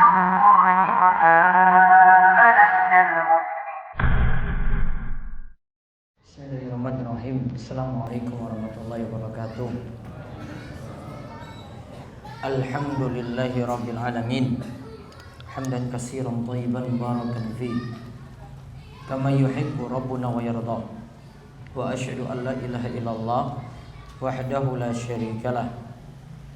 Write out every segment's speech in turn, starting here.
Bismillahirrahmanirrahim. Assalamualaikum warahmatullahi wabarakatuh. Alhamdulillahi rabbil alamin. Hamdan katsiran thayyiban barakan fi. Kama yuhibbu rabbuna wa yarda. Wa asyhadu an la ilaha illallah wahdahu la syarikalah.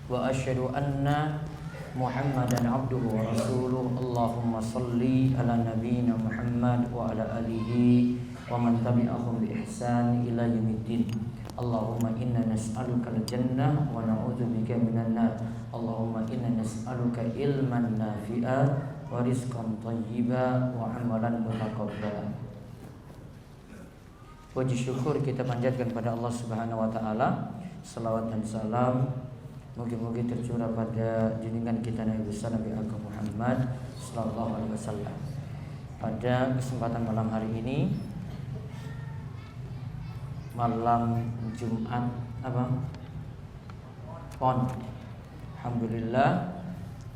Wa asyhadu anna Muhammadan abduhu wa rasuluh. Allahumma salli ala nabiyyina Muhammad wa ala alihi wa man tabi'ahum bi ihsan ila yaumiddin. Allahumma inna nas'aluka al-jannah wa na'udzubika minan nar. Allahumma inna nas'aluka ilman nafi'a wa rizqan thayyiba wa amalan mutaqabbala. Puji syukur kita panjatkan pada Allah Subhanahu wa taala. Selawat dan salam moga-moga tercurah pada junjungan kita Nabi besar Nabi Agung Muhammad sallallahu alaihi wasallam. Pada kesempatan malam hari ini, malam Jumat Pon. Alhamdulillah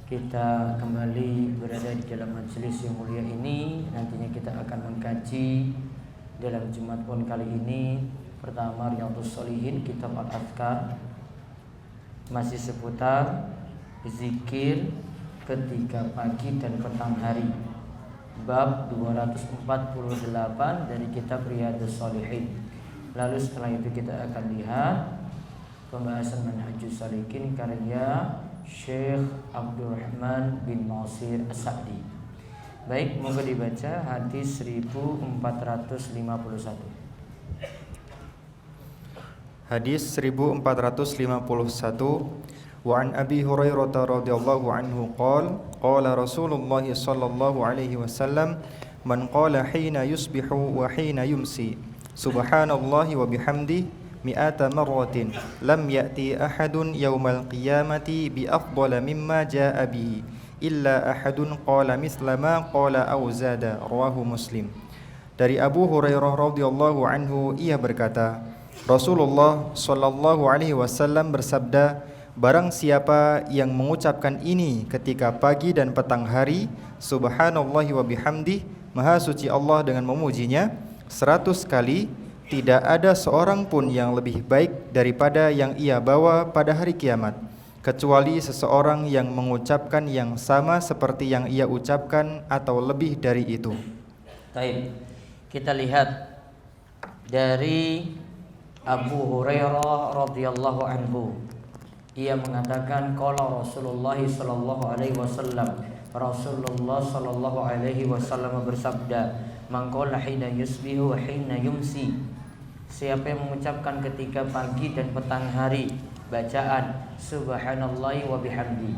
kita kembali berada di dalam majelis yang mulia ini. Nantinya kita akan mengkaji dalam Jumat Pon kali ini pertama Riyadhus Shalihin, kitab Al-Adhkar, masih seputar zikir ketika pagi dan petang hari, bab 248 dari kitab Riyadhus Shalihin. Lalu setelah itu kita akan lihat pembahasan Manhajus Salikin karya Syekh Abdurrahman bin Nasir As-Sa'di. Baik, moga dibaca hadis 1451. Hadis 1451. Wa an Abi Hurairah radhiyallahu anhu qala Rasulullah sallallahu alaihi wasallam man qala hina yusbihu wa hina yumsi subhanallahi wa bihamdi mi'ata marratin lam ya'ti ahadun yawmal qiyamati bi afdala mimma jaa'a bihi illa ahadun qala misla ma qala aw zada, rawahu Muslim. Dari Abu Hurairah radhiyallahu anhu, ia berkata, Rasulullah sallallahu alaihi wasallam bersabda, barang siapa yang mengucapkan ini ketika pagi dan petang hari, subhanallahi wa bihamdi, maha suci Allah dengan memujinya, 100 kali, tidak ada seorang pun yang lebih baik daripada yang ia bawa pada hari kiamat, kecuali seseorang yang mengucapkan yang sama seperti yang ia ucapkan atau lebih dari itu. Baik, kita lihat dari Abu Hurairah radhiyallahu anhu. Ia mengatakan qala Rasulullah sallallahu alaihi wasallam. Rasulullah sallallahu alaihi wasallam bersabda, man qala hina yusbihu wa hina yumsi. Siapa yang mengucapkan ketika pagi dan petang hari bacaan subhanallahi wa bihamdi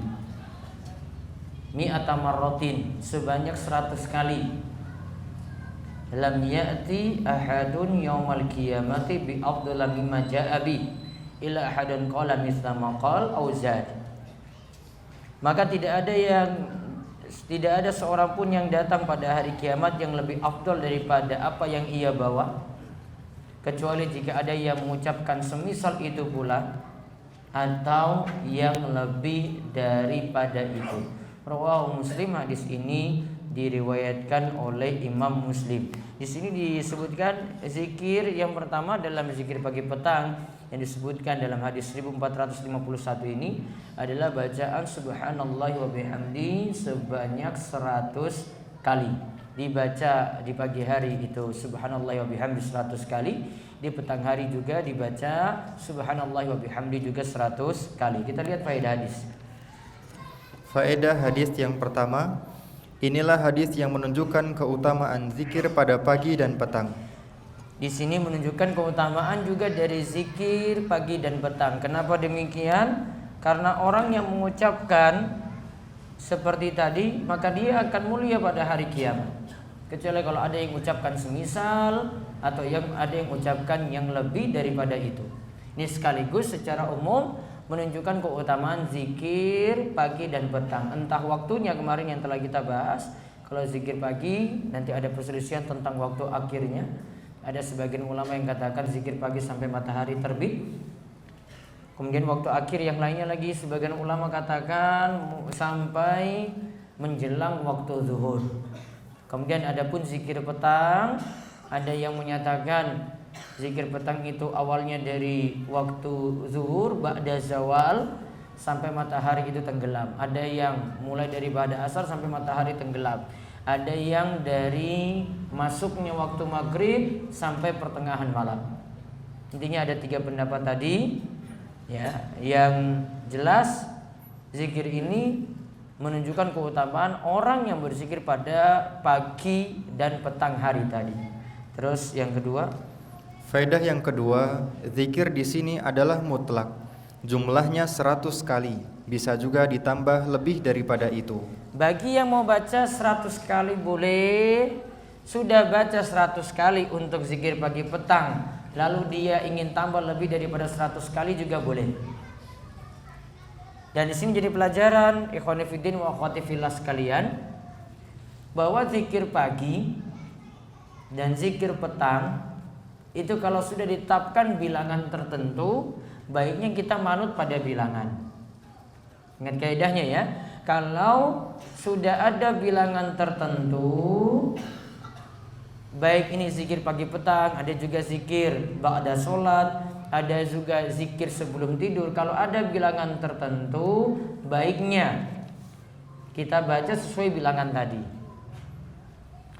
mi'ata marratin, sebanyak 100 kali, lam ya'ti ahadun yaumal qiyamati bi afdala mimma jaa'a bi illa ahadun qala mithla ma qala aw zad. Maka tidak ada seorang pun yang datang pada hari kiamat yang lebih afdal daripada apa yang ia bawa, kecuali jika ada yang mengucapkan semisal itu pula atau yang lebih daripada itu. Rawahu Muslim. Hadis ini diriwayatkan oleh Imam Muslim. Di sini disebutkan zikir yang pertama dalam zikir pagi petang yang disebutkan dalam hadis 1451 ini adalah bacaan subhanallah wa bihamdi sebanyak 100 kali. Dibaca di pagi hari itu subhanallah wa bihamdi 100 kali, di petang hari juga dibaca subhanallah wa bihamdi juga 100 kali. Kita lihat faedah hadis. Faedah hadis yang pertama, inilah hadis yang menunjukkan keutamaan zikir pada pagi dan petang. Di sini menunjukkan keutamaan juga dari zikir pagi dan petang. Kenapa demikian? Karena orang yang mengucapkan seperti tadi, maka dia akan mulia pada hari kiamat. Kecuali kalau ada yang mengucapkan semisal atau yang ada yang mengucapkan yang lebih daripada itu. Ini sekaligus secara umum menunjukkan keutamaan zikir pagi dan petang. Entah waktunya kemarin yang telah kita bahas. Kalau zikir pagi nanti ada perselisihan tentang waktu akhirnya. Ada sebagian ulama yang katakan zikir pagi sampai matahari terbit. Kemudian waktu akhir yang lainnya lagi sebagian ulama katakan sampai menjelang waktu zuhur. Kemudian adapun zikir petang, ada yang menyatakan zikir petang itu awalnya dari waktu zuhur ba'da zawal sampai matahari itu tenggelam. Ada yang mulai dari ba'da asar sampai matahari tenggelam. Ada yang dari masuknya waktu maghrib sampai pertengahan malam. Intinya ada 3 pendapat tadi. Ya, yang jelas zikir ini menunjukkan keutamaan orang yang berzikir pada pagi dan petang hari tadi. Terus yang kedua, faedah yang kedua, zikir di sini adalah mutlak. Jumlahnya 100 kali, bisa juga ditambah lebih daripada itu. Bagi yang mau baca 100 kali boleh. Sudah baca 100 kali untuk zikir pagi petang, lalu dia ingin tambah lebih daripada 100 kali juga boleh. Dan di sini jadi pelajaran ikhwan fillah wa akhwati fillah sekalian, bahwa zikir pagi dan zikir petang itu kalau sudah ditetapkan bilangan tertentu, baiknya kita manut pada bilangan. Ingat kaidahnya ya. Kalau sudah ada bilangan tertentu, baik ini zikir pagi petang, ada juga zikir ba'da sholat, ada juga zikir sebelum tidur. Kalau ada bilangan tertentu, baiknya kita baca sesuai bilangan tadi.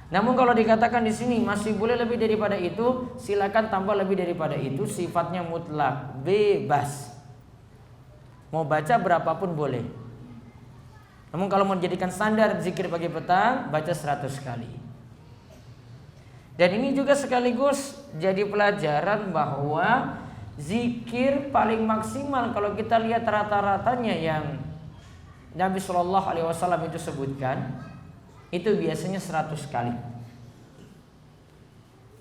Namun kalau dikatakan di sini masih boleh lebih daripada itu, silakan tambah lebih daripada itu. Sifatnya mutlak, bebas. Mau baca berapapun boleh. Namun kalau mau dijadikan standar zikir pagi petang, baca 100 kali. Dan ini juga sekaligus jadi pelajaran bahwa zikir paling maksimal kalau kita lihat rata-ratanya yang Nabi Shallallahu Alaihi Wasallam itu sebutkan, itu biasanya 100 kali.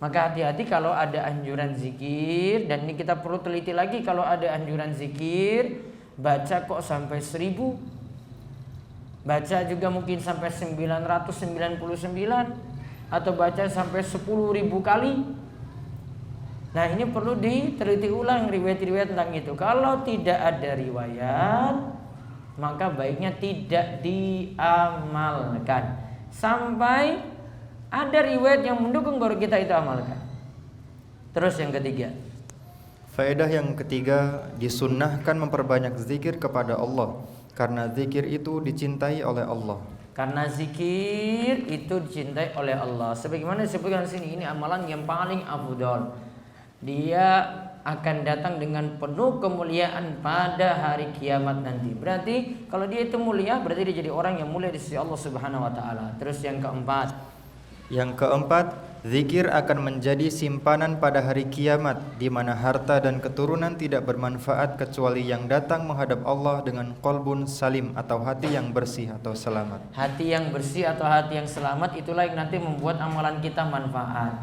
Maka hati-hati kalau ada anjuran zikir, dan ini kita perlu teliti lagi, kalau ada anjuran zikir baca kok sampai 1000, baca juga mungkin sampai 999, atau baca sampai 10.000 kali. Nah ini perlu diteliti ulang riwayat-riwayat tentang itu. Kalau tidak ada riwayat, maka baiknya tidak diamalkan sampai ada riwayat yang mendukung baru kita itu amalkan. Terus yang ketiga, faedah yang ketiga, disunnahkan memperbanyak zikir kepada Allah, karena zikir itu dicintai oleh Allah. Karena zikir itu dicintai oleh Allah. Sebagaimana disebutkan di sini, ini amalan yang paling afdal. Dia akan datang dengan penuh kemuliaan pada hari kiamat nanti. Berarti kalau dia itu mulia, berarti dia jadi orang yang mulia di sisi Allah Subhanahu wa taala. Terus yang keempat. Yang keempat, zikir akan menjadi simpanan pada hari kiamat, di mana harta dan keturunan tidak bermanfaat kecuali yang datang menghadap Allah dengan qalbun salim atau hati yang bersih atau selamat. Hati yang bersih atau hati yang selamat itulah yang nanti membuat amalan kita manfaat.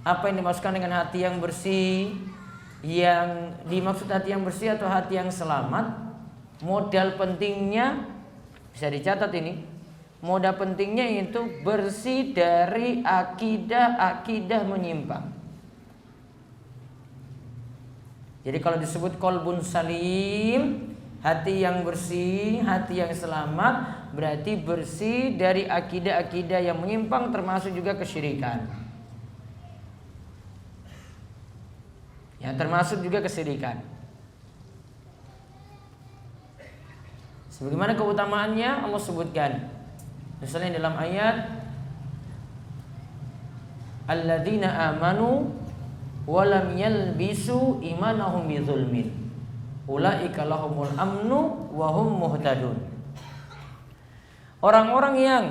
Apa yang dimaksudkan dengan hati yang bersih? Yang dimaksud hati yang bersih atau hati yang selamat, modal pentingnya bisa dicatat ini. Modal pentingnya itu bersih dari akidah menyimpang. Jadi kalau disebut qalbun salim, hati yang bersih, hati yang selamat, berarti bersih dari akidah yang menyimpang, termasuk juga kesyirikan. Ya, termasuk juga kesyirikan. Sebagaimana keutamaannya Allah sebutkan. Misalnya dalam ayat alladzina amanu wa lam yalbisu imanahum bidzulmin ulaika lahumul amnu wa hum muhtadun. Orang-orang yang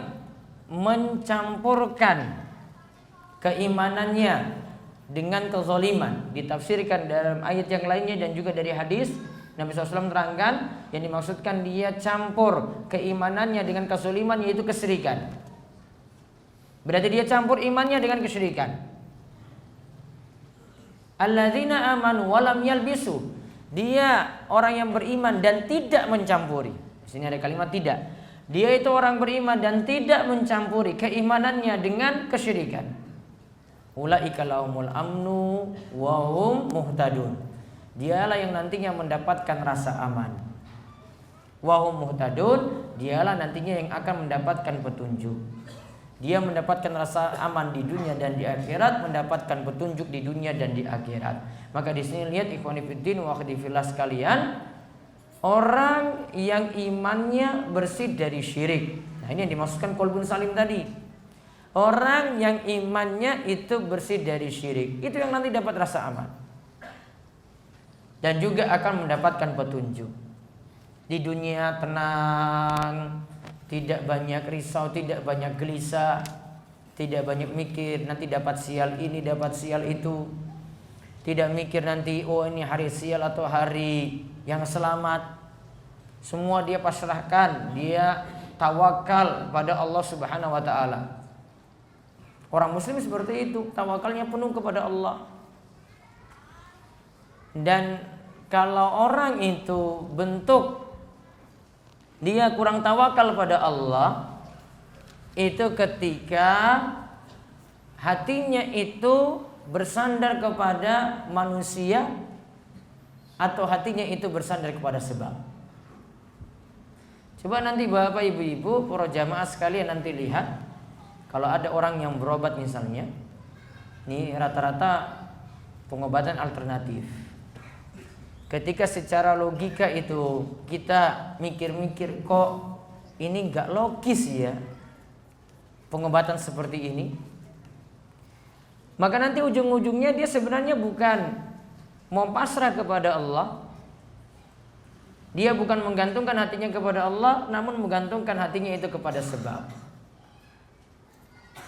mencampurkan keimanannya dengan kezaliman, ditafsirkan dalam ayat yang lainnya dan juga dari hadis Nabi SAW terangkan, yang dimaksudkan dia campur keimanannya dengan kezaliman, yaitu kesyirikan. Berarti dia campur imannya dengan kesyirikan. Alladzina amanu walam yalbisu, dia orang yang beriman dan tidak mencampuri. Di sini ada kalimat tidak. Dia itu orang beriman dan tidak mencampuri keimanannya dengan kesyirikan. Ulaika lahumul amnu wa hum muhtadun. Dialah yang nantinya mendapatkan rasa aman. wahum muhtadun, dialah nantinya yang akan mendapatkan petunjuk. Dia mendapatkan rasa aman di dunia dan di akhirat, mendapatkan petunjuk di dunia dan di akhirat. Maka di sini lihat ikhwani fiddin wa akhwati fillah sekalian, orang yang imannya bersih dari syirik. Nah, ini yang dimaksudkan qalbun salim tadi. Orang yang imannya itu bersih dari syirik, itu yang nanti dapat rasa aman. Dan juga akan mendapatkan petunjuk. Di dunia tenang, tidak banyak risau, tidak banyak gelisah, tidak banyak mikir nanti dapat sial ini, dapat sial itu. Tidak mikir nanti oh ini hari sial atau hari yang selamat. Semua dia pasrahkan, dia tawakal pada Allah Subhanahu wa taala. Orang muslim seperti itu, tawakalnya penuh kepada Allah. Dan kalau orang itu bentuk dia kurang tawakal pada Allah, itu ketika hatinya itu bersandar kepada manusia atau hatinya itu bersandar kepada sebab. Coba nanti Bapak Ibu-ibu, para jamaah sekalian nanti lihat, kalau ada orang yang berobat misalnya, ini rata-rata pengobatan alternatif. Ketika secara logika itu kita mikir-mikir, kok ini nggak logis ya pengobatan seperti ini, maka nanti ujung-ujungnya dia sebenarnya bukan mau pasrah kepada Allah, dia bukan menggantungkan hatinya kepada Allah, namun menggantungkan hatinya itu kepada sebab.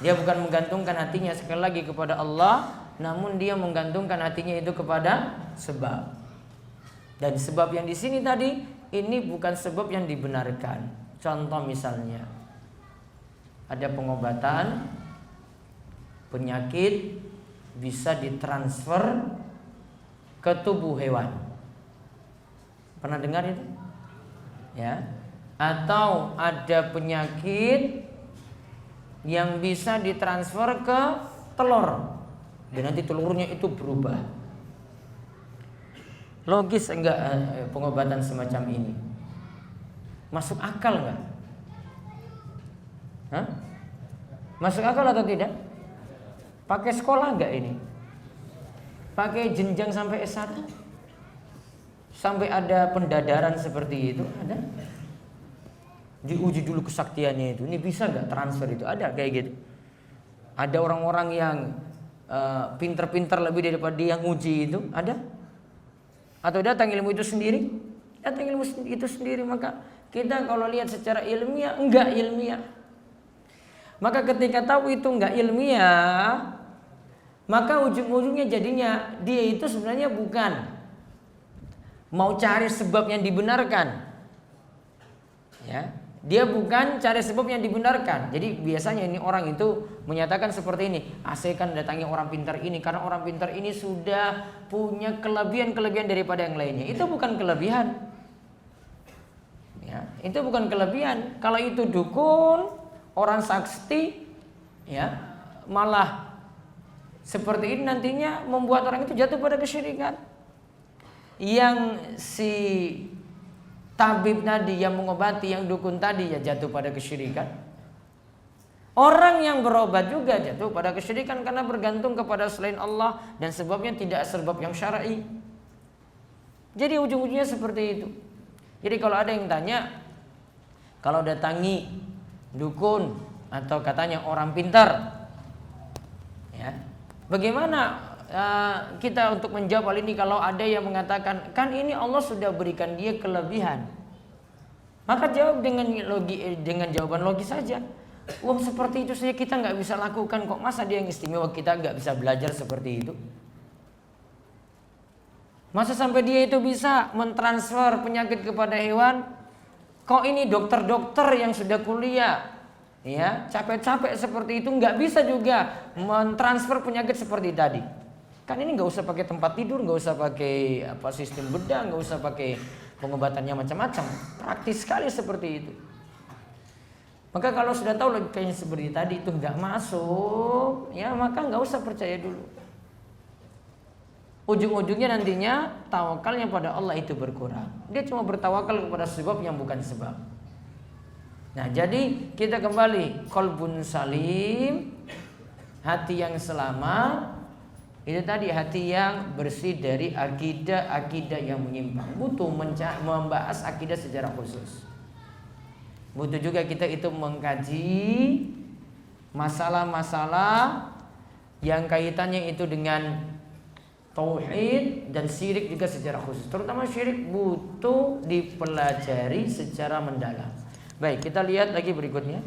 Dia bukan menggantungkan hatinya sekali lagi kepada Allah, namun dia menggantungkan hatinya itu kepada sebab. Dan sebab yang di sini tadi ini bukan sebab yang dibenarkan. Contoh misalnya, ada pengobatan penyakit bisa ditransfer ke tubuh hewan. Pernah dengar itu? Ya. Atau ada penyakit yang bisa ditransfer ke telur dan nanti telurnya itu berubah. Logis enggak pengobatan semacam ini? Masuk akal enggak? Hah? Masuk akal atau tidak? Pakai sekolah enggak ini? Pakai jenjang sampai S1? Sampai ada pendadaran seperti itu? Ada? Diuji dulu kesaktiannya itu. Ini bisa enggak transfer itu? Ada kayak gitu. Ada orang-orang yang pinter-pinter lebih daripada dia yang uji itu? Ada? Atau datang ilmu itu sendiri? Datang ilmu itu sendiri. Maka kita kalau lihat secara ilmiah, enggak ilmiah. Maka ketika tahu itu enggak ilmiah, maka ujung-ujungnya jadinya dia itu sebenarnya bukan mau cari sebab yang dibenarkan. Ya, dia bukan cari sebab yang dibenarkan. Jadi biasanya ini orang itu menyatakan seperti ini, saya kan datangi orang pintar ini karena orang pintar ini sudah punya kelebihan-kelebihan daripada yang lainnya. Itu bukan kelebihan. Ya, itu bukan kelebihan. Kalau itu dukun, orang sakti, ya, malah seperti ini nantinya membuat orang itu jatuh pada kesyirikan. Yang si tabib tadi yang mengobati, yang dukun tadi ya jatuh pada kesyirikan. Orang yang berobat juga jatuh pada kesyirikan karena bergantung kepada selain Allah dan sebabnya tidak sebab yang syar'i. Jadi ujung-ujungnya seperti itu. Jadi kalau ada yang tanya, kalau datangi dukun atau katanya orang pintar, ya, bagaimana kita untuk menjawab hal ini kalau ada yang mengatakan kan ini Allah sudah berikan dia kelebihan? Maka jawab dengan jawaban logis saja. Wah, seperti itu saja kita nggak bisa lakukan kok, masa dia yang istimewa kita nggak bisa belajar seperti itu? Masa sampai dia itu bisa mentransfer penyakit kepada hewan? Kok ini dokter-dokter yang sudah kuliah, ya capek-capek seperti itu nggak bisa juga mentransfer penyakit seperti tadi? Kan ini nggak usah pakai tempat tidur, nggak usah pakai sistem bedah, nggak usah pakai pengobatannya macam-macam, praktis sekali seperti itu. Maka kalau sudah tahu logikanya seperti tadi itu nggak masuk, ya maka nggak usah percaya dulu. ujung-ujungnya nantinya tawakalnya pada Allah itu berkurang. Dia cuma bertawakal kepada sebab yang bukan sebab. Nah, jadi kita kembali qalbun salim, hati yang selamat. Itu tadi hati yang bersih dari akidah yang menyimpang. Butuh membahas akidah secara khusus. Butuh juga kita itu mengkaji masalah-masalah yang kaitannya itu dengan tauhid dan syirik juga secara khusus. Terutama syirik butuh dipelajari secara mendalam. Baik, kita lihat lagi berikutnya.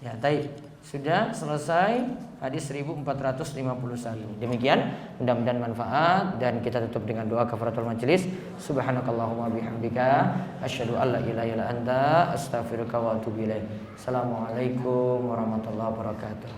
Ya, baik. Sudah selesai hadis 1451. Demikian, mudah-mudahan manfaat dan kita tutup dengan doa kafaratul majelis. Subhanakallahumma bihamdika asyhadu an la ilaha illa anta astaghfiruka wa atubu ilaik. Assalamualaikum warahmatullahi wabarakatuh.